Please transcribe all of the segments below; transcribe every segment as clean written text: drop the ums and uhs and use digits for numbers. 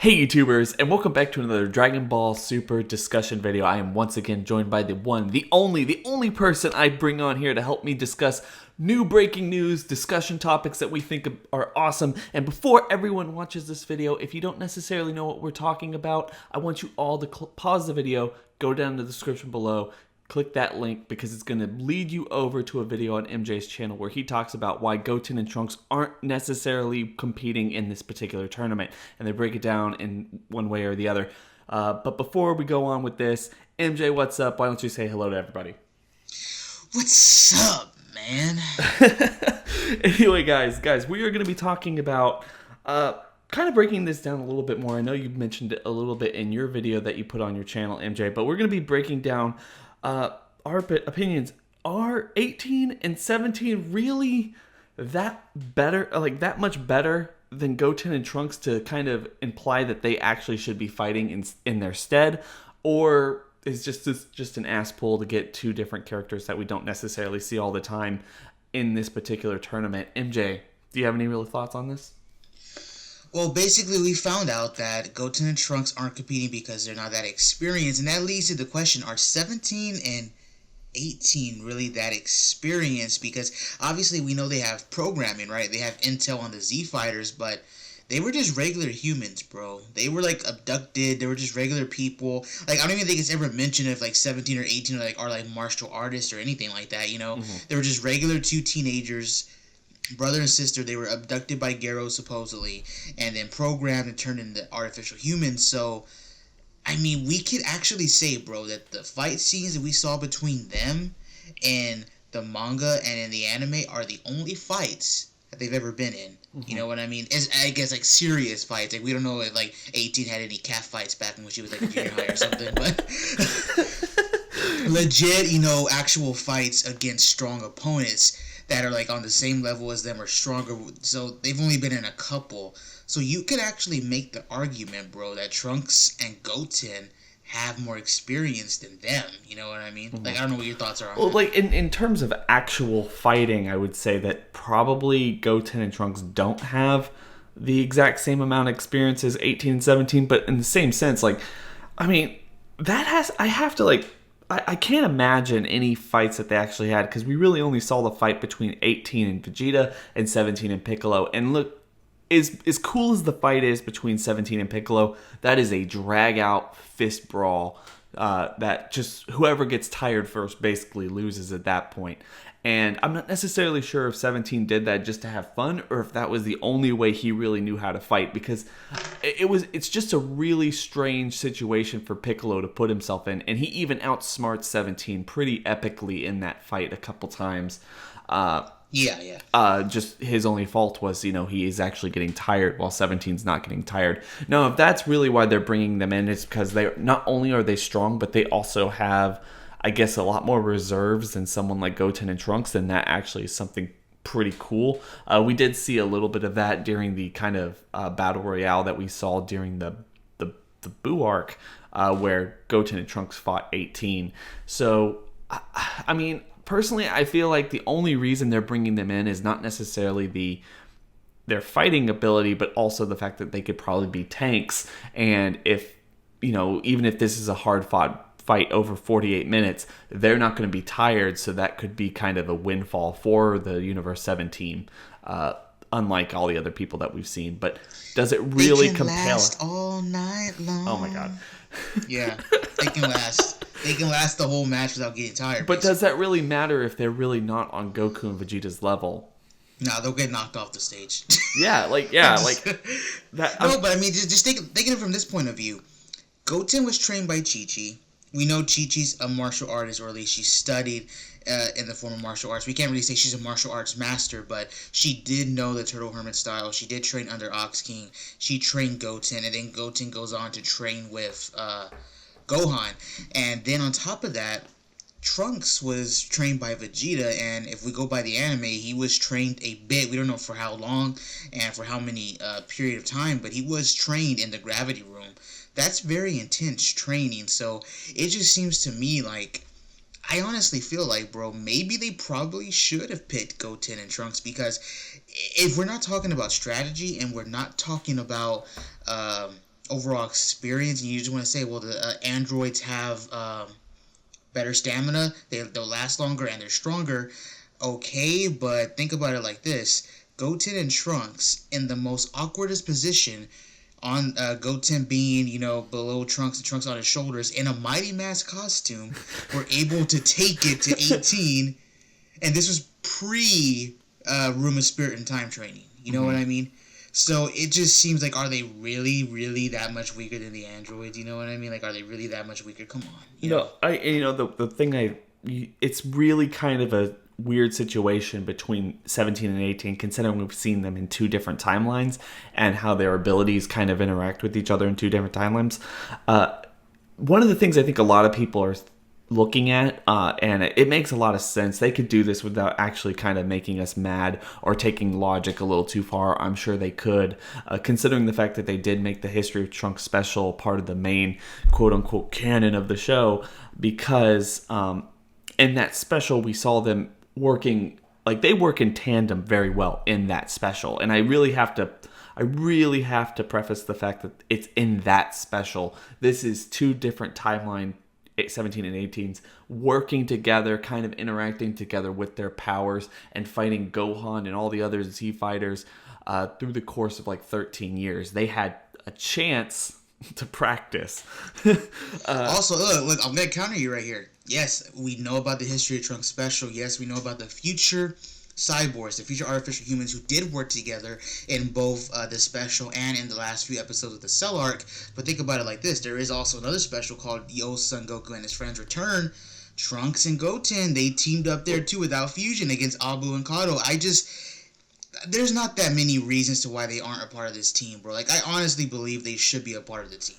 Hey YouTubers, and welcome back to another Dragon Ball Super discussion video. I am once again joined by the one, the only person I bring on here to help me discuss new breaking news, discussion topics that we think are awesome. And before everyone watches this video, if you don't necessarily know what we're talking about, I want you all to pause the video, go down to the description below, click that link because it's going to lead you over to a video on MJ's channel where he talks about why Goten and Trunks aren't necessarily competing in this particular tournament, and they break it down in one way or the other. But before we go on with this, MJ, what's up? Why don't you say hello to everybody? What's up, man? Anyway, guys, we are going to be talking about kind of breaking this down a little bit more. I know you mentioned it a little bit in your video that you put on your channel, MJ, but we're going to be breaking down our opinions. Are 18 and 17 really that better, like that much better than Goten and Trunks to kind of imply that they actually should be fighting in their stead? Or is just an ass pull to get two different characters that we don't necessarily see all the time in this particular tournament? MJ, do you have any real thoughts on this? Well, basically, we found out that Goten and Trunks aren't competing because they're not that experienced, and that leads to the question, are 17 and 18 really that experienced? Because obviously we know they have programming, right? They have intel on the Z Fighters, but they were just regular humans, bro. They were like abducted. They were just regular people. Like, I don't even think it's ever mentioned if like 17 or 18 are like martial artists or anything like that, you know? They were just regular two teenagers, brother and sister. They were abducted by Garo supposedly, and then programmed and turned into artificial humans. So, I mean, we could actually say, bro, that the fight scenes that we saw between them and the manga and in the anime are the only fights that they've ever been in. You know what I mean? I guess like serious fights. Like, we don't know if like 18 had any cat fights back when she was like a junior high or something, but legit, you know, actual fights against strong opponents that are like on the same level as them or stronger. So they've only been in a couple. So you could actually make the argument, bro, that Trunks and Goten have more experience than them. You know what I mean? Like, I don't know what your thoughts are on Well, that. like in terms of actual fighting, I would say that probably Goten and Trunks don't have the exact same amount of experience as 18 and 17, but in the same sense, like, I mean, I can't imagine any fights that they actually had, because we really only saw the fight between 18 and Vegeta and 17 and Piccolo. And look, as cool as the fight is between 17 and Piccolo, that is a drag-out fist brawl that just whoever gets tired first basically loses at that point. And I'm not necessarily sure if 17 did that just to have fun, or if that was the only way he really knew how to fight, because it's just a really strange situation for Piccolo to put himself in, and he even outsmarts 17 pretty epically in that fight a couple times. Just his only fault was, you know, he is actually getting tired while 17's not getting tired. Now, if that's really why they're bringing them in, it's because they not only are they strong, but they also have, I guess, a lot more reserves than someone like Goten and Trunks, and that actually is something pretty cool. We did see a little bit of that during the kind of battle royale that we saw during the Buu arc, where Goten and Trunks fought 18. So, I mean, personally, I feel like the only reason they're bringing them in is not necessarily their fighting ability, but also the fact that they could probably be tanks. And if, you know, even if this is a hard fought fight over 48 minutes, they're not going to be tired, so that could be kind of a windfall for the Universe 7 team, unlike all the other people that we've seen. But does it really compel? They can last all night long. Oh my god. Yeah, they can last. They can last the whole match without getting tired. But does that really matter if they're really not on Goku and Vegeta's level? No, they'll get knocked off the stage. like that. No, but I mean, just thinking it from this point of view, Goten was trained by Chi-Chi. We know Chi-Chi's a martial artist, or at least she studied in the form of martial arts. We can't really say she's a martial arts master, but she did know the Turtle Hermit style. She did train under Ox King. She trained Goten, and then Goten goes on to train with Gohan. And then on top of that, Trunks was trained by Vegeta, and if we go by the anime, he was trained a bit. We don't know for how long and for how many period of time, but he was trained in the gravity room. That's very intense training, so it just seems to me like, I honestly feel like, bro, maybe they probably should have picked Goten and Trunks, because if we're not talking about strategy and we're not talking about overall experience, and you just want to say, well, the androids have better stamina, they'll last longer, and they're stronger. Okay, but think about it like this: Goten and Trunks in the most awkwardest position, on Goten being, below Trunks and Trunks on his shoulders in a Mighty Mask costume, were able to take it to 18, and this was pre Room of Spirit and Time Training. You know what I mean? So it just seems like, are they really, really that much weaker than the androids? You know what I mean? Like, are they really that much weaker? Come on. The thing it's really kind of a weird situation between 17 and 18, considering we've seen them in two different timelines and how their abilities kind of interact with each other in two different timelines. One of the things I think a lot of people are looking at, and it makes a lot of sense. They could do this without actually kind of making us mad or taking logic a little too far. I'm sure they could, considering the fact that they did make the History of Trunks special part of the main quote-unquote canon of the show, because in that special we saw them working, like they work in tandem very well in that special. And I really have to preface the fact that it's in that special. This is two different timeline 17 and 18s working together, kind of interacting together with their powers and fighting Gohan and all the other Z fighters through the course of like 13 years. They had a chance to practice. Also, look, I'm going to counter you right here. Yes, we know about the History of Trunks special. Yes, we know about the future cyborgs, the future artificial humans who did work together in both the special and in the last few episodes of the Cell arc. But think about it like this: there is also another special called Yo Son Goku and His Friends Return. Trunks and Goten, they teamed up there too without fusion against Abu and Kato. There's not that many reasons to why they aren't a part of this team, bro. Like, I honestly believe they should be a part of the team.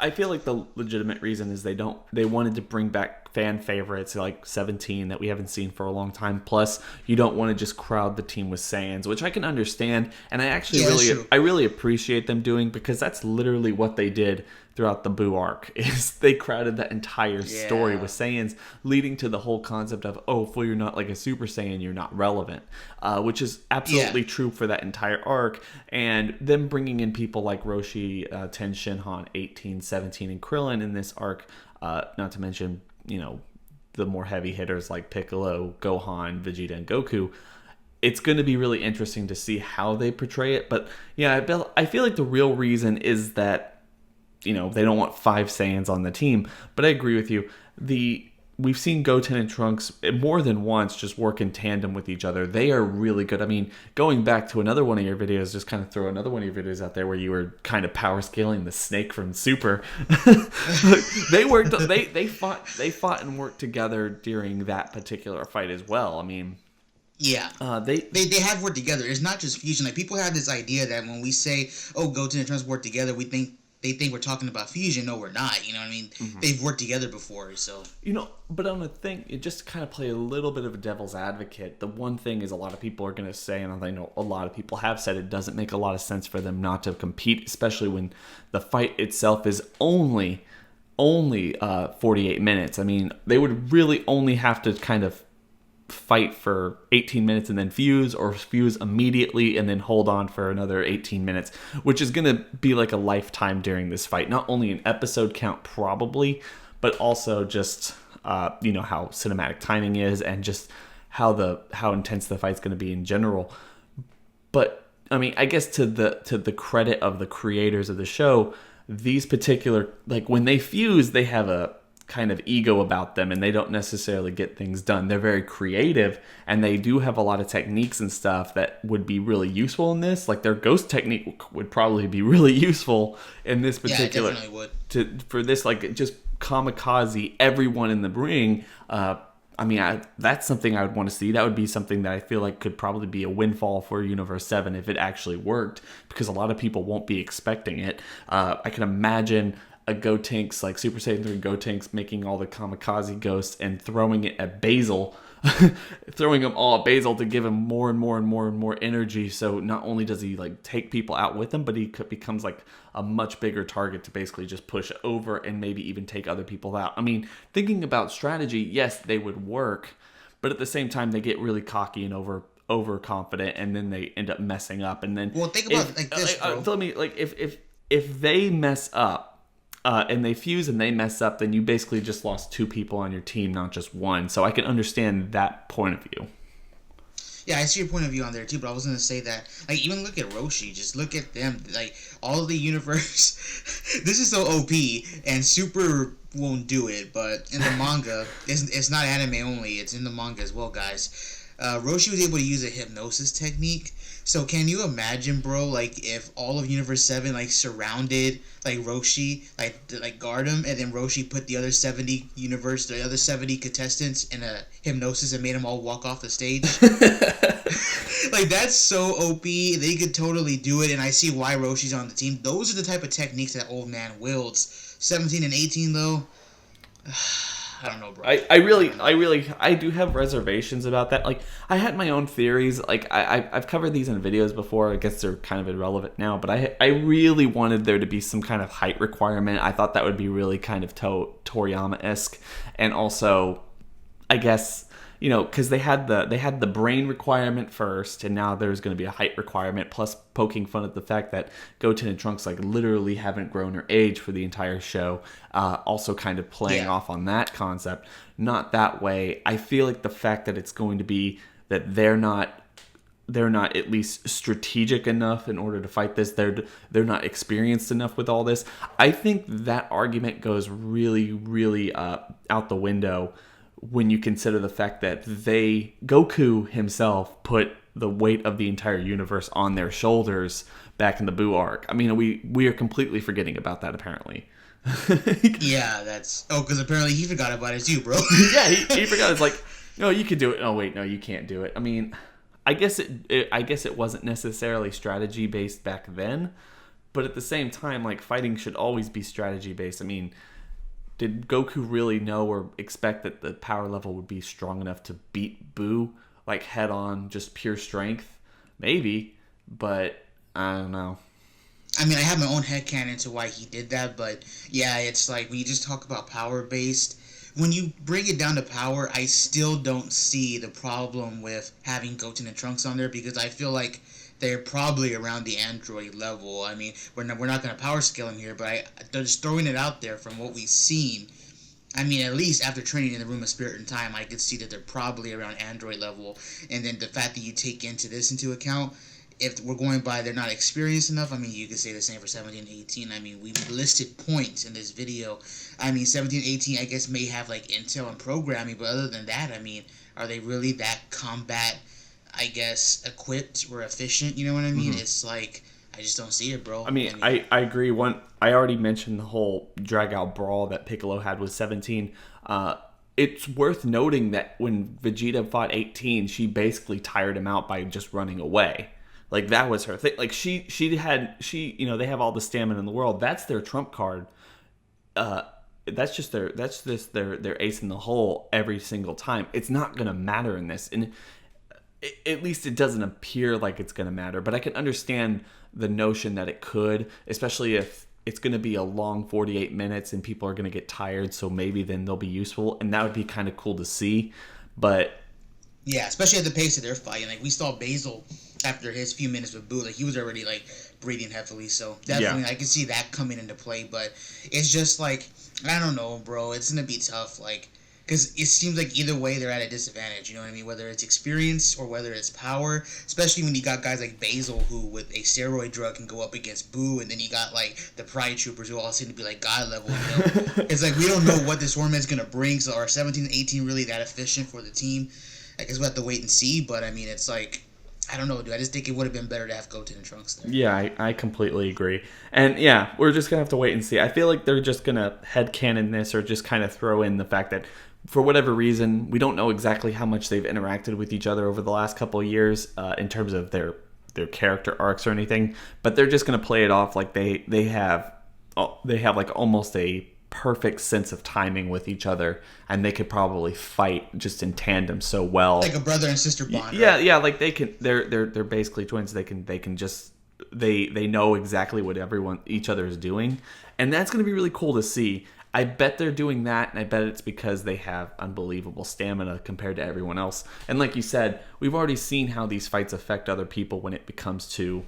I feel like the legitimate reason is they wanted to bring back fan favorites like 17 that we haven't seen for a long time. Plus, you don't want to just crowd the team with Saiyans, which I can understand, and I really appreciate them doing, because that's literally what they did throughout the Buu arc. Is they crowded that entire story with Saiyans, leading to the whole concept of, oh, if you're not like a Super Saiyan, you're not relevant, which is absolutely true for that entire arc. And them bringing in people like Roshi, Ten Shinhan, 18, 17, and Krillin in this arc, not to mention, the more heavy hitters like Piccolo, Gohan, Vegeta, and Goku. It's going to be really interesting to see how they portray it. But yeah, I feel like the real reason is that, they don't want 5 Saiyans on the team. But I agree with you. We've seen Goten and Trunks more than once just work in tandem with each other. They are really good. I mean, going back to another one of your videos, just kind of throw another one of your videos out there where you were kind of power scaling the snake from Super. They fought and worked together during that particular fight as well. I mean, yeah, they have worked together. It's not just fusion. Like, people have this idea that when we say, "Oh, Goten and Trunks work together," they think we're talking about fusion. No, we're not. You know what I mean? Mm-hmm. They've worked together before, so. But on the thing, it just kind of play a little bit of a devil's advocate. The one thing is, a lot of people are going to say, and I know a lot of people have said, it doesn't make a lot of sense for them not to compete, especially when the fight itself is only 48 minutes. I mean, they would really only have to kind of fight for 18 minutes and then fuse, or fuse immediately and then hold on for another 18 minutes, which is going to be like a lifetime during this fight. Not only an episode count probably, but also just how cinematic timing is, and just how intense the fight's going to be in general. But I mean, I guess to the credit of the creators of the show, these particular, like, when they fuse, they have a kind of ego about them, and they don't necessarily get things done. They're very creative, and they do have a lot of techniques and stuff that would be really useful in this. Like, their ghost technique would probably be really useful in this particular. Yeah, it definitely would. For this, like, just kamikaze everyone in the ring. That's something I would want to see. That would be something that I feel like could probably be a windfall for Universe 7 if it actually worked, because a lot of people won't be expecting it. I can imagine a Gotenks, like Super Saiyan 3 Gotenks, making all the kamikaze ghosts and throwing it at Basil, throwing them all at Basil to give him more and more and more and more energy. So not only does he like take people out with him, but he becomes like a much bigger target to basically just push over and maybe even take other people out. I mean, thinking about strategy, yes, they would work, but at the same time, they get really cocky and overconfident, and then they end up messing up. And then, well, think about it like this, bro. Tell me, like, if they mess up and they fuse and they mess up, then you basically just lost 2 people on your team, not just 1. So I can understand that point of view. Yeah, I see your point of view on there too, but I was gonna say that, like, even look at Roshi. Just look at them. Like, all the universe. This is so OP, and Super won't do it. But in the manga, it's not anime only. It's in the manga as well, guys. Roshi was able to use a hypnosis technique. So can you imagine, bro? Like, if all of Universe 7 like surrounded like Roshi, like guard him, and then Roshi put the other 70 contestants in a hypnosis and made them all walk off the stage. Like, that's so OP. They could totally do it, and I see why Roshi's on the team. Those are the type of techniques that old man wields. 17 and 18 though. I don't know, bro. I do have reservations about that. Like, I had my own theories. Like, I've covered these in videos before. I guess they're kind of irrelevant now. But I really wanted there to be some kind of height requirement. I thought that would be really kind of Toriyama-esque. And also, I guess, you know, because they had the brain requirement first, and now there's going to be a height requirement, plus poking fun at the fact that Goten and Trunks like literally haven't grown or aged for the entire show. Also kind of playing off on that concept. Not that way. I feel like the fact that it's going to be that they're not at least strategic enough in order to fight this. They're not experienced enough with all this. I think that argument goes really, really out the window when you consider the fact that Goku himself put the weight of the entire universe on their shoulders back in the Buu arc. I mean, we are completely forgetting about that, apparently. Yeah, because apparently he forgot about it too, bro. Yeah, he forgot. It's like, no, you could do it. Oh, wait, no, you can't do it. I mean, I guess it wasn't necessarily strategy based back then, but at the same time, like, fighting should always be strategy based. I mean, did Goku really know or expect that the power level would be strong enough to beat Buu, like, head on, just pure strength? Maybe, but I don't know. I mean, I have my own headcanon to why he did that, but yeah, it's like, when you just talk about power-based, when you bring it down to power, I still don't see the problem with having Goten and Trunks on there, because I feel like they're probably around the android level. I mean, we're not going to power scale them here, but just throwing it out there from what we've seen. I mean, at least after training in the Room of Spirit and Time, I could see that they're probably around android level. And then the fact that you take into account, if we're going by they're not experienced enough, I mean, you could say the same for 17 and 18. I mean, we've listed points in this video. I mean, 17 and 18, I guess, may have, like, intel and programming, but other than that, I mean, are they really that combat, I guess, equipped or efficient? You know what I mean? Mm-hmm. It's like, I just don't see it, bro. I mean, I agree. I already mentioned the whole drag-out brawl that Piccolo had with 17. It's worth noting that when Vegeta fought 18, she basically tired him out by just running away. Like, that was her thing. Like, you know, they have all the stamina in the world. That's their trump card. That's just their ace in the hole every single time. It's not going to matter in this. And at least it doesn't appear like it's going to matter. But I can understand the notion that it could, especially if it's going to be a long 48 minutes and people are going to get tired. So maybe then they'll be useful. And that would be kind of cool to see. But yeah, especially at the pace that they're fighting. Like, we saw Basil after his few minutes with Buu, like, he was already, like, breathing heavily. So definitely, I can see that coming into play. But it's just like, I don't know, bro. It's gonna be tough, like, because it seems like either way they're at a disadvantage. You know what I mean? Whether it's experience or whether it's power. Especially when you got guys like Basil, who with a steroid drug can go up against Buu, and then you got, like, the Pride Troopers, who all seem to be like god level. You know, it's like, we don't know what this tournament's gonna bring. So are 17 and 18 really that efficient for the team? I guess we'll have to wait and see. But I mean, it's like, I don't know, dude. I just think it would have been better to have Goten and Trunks there. Yeah, I completely agree. And yeah, we're just going to have to wait and see. I feel like they're just going to headcanon this, or just kind of throw in the fact that for whatever reason, we don't know exactly how much they've interacted with each other over the last couple of years in terms of their character arcs or anything. But they're just going to play it off like they have like almost a perfect sense of timing with each other, and they could probably fight just in tandem so well, like a brother and sister bond. Yeah, right? Yeah, like they're basically twins. They can just they know exactly what each other is doing, and that's going to be really cool to see. I bet they're doing that, and I bet it's because they have unbelievable stamina compared to everyone else. And like you said, we've already seen how these fights affect other people when it becomes to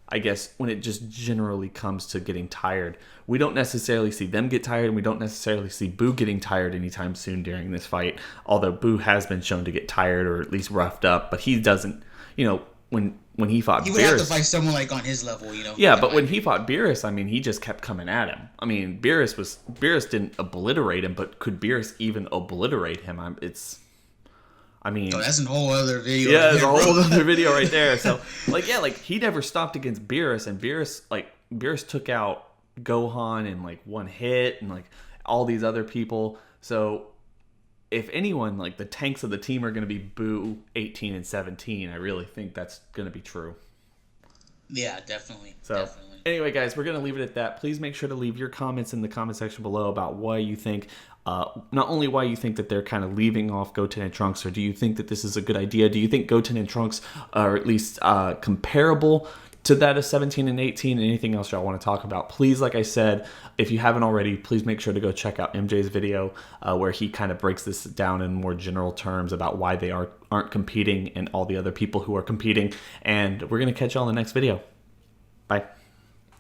I guess when it just generally comes to getting tired. We don't necessarily see them get tired, and we don't necessarily see Boo getting tired anytime soon during this fight. Although Boo has been shown to get tired or at least roughed up, but he doesn't. When he fought Beerus, you would have to fight someone like on his level, Yeah, but when he fought Beerus, I mean, he just kept coming at him. I mean, Beerus didn't obliterate him, but could Beerus even obliterate him? Oh, that's a whole other video. Yeah, it's a whole other video right there. So, he never stopped against Beerus, and Beerus took out Gohan in one hit, and all these other people. So, if anyone, the tanks of the team are going to be Boo, 18, and 17, I really think that's going to be true. Yeah, definitely. So, definitely. Anyway, guys, we're going to leave it at that. Please make sure to leave your comments in the comment section below about why you think, not only why you think that they're kind of leaving off Goten and Trunks, or do you think that this is a good idea? Do you think Goten and Trunks are at least comparable to that of 17 and 18, and anything else y'all want to talk about? Please, like I said, if you haven't already, please make sure to go check out MJ's video where he kind of breaks this down in more general terms about why they aren't competing and all the other people who are competing. And we're going to catch y'all in the next video. Bye.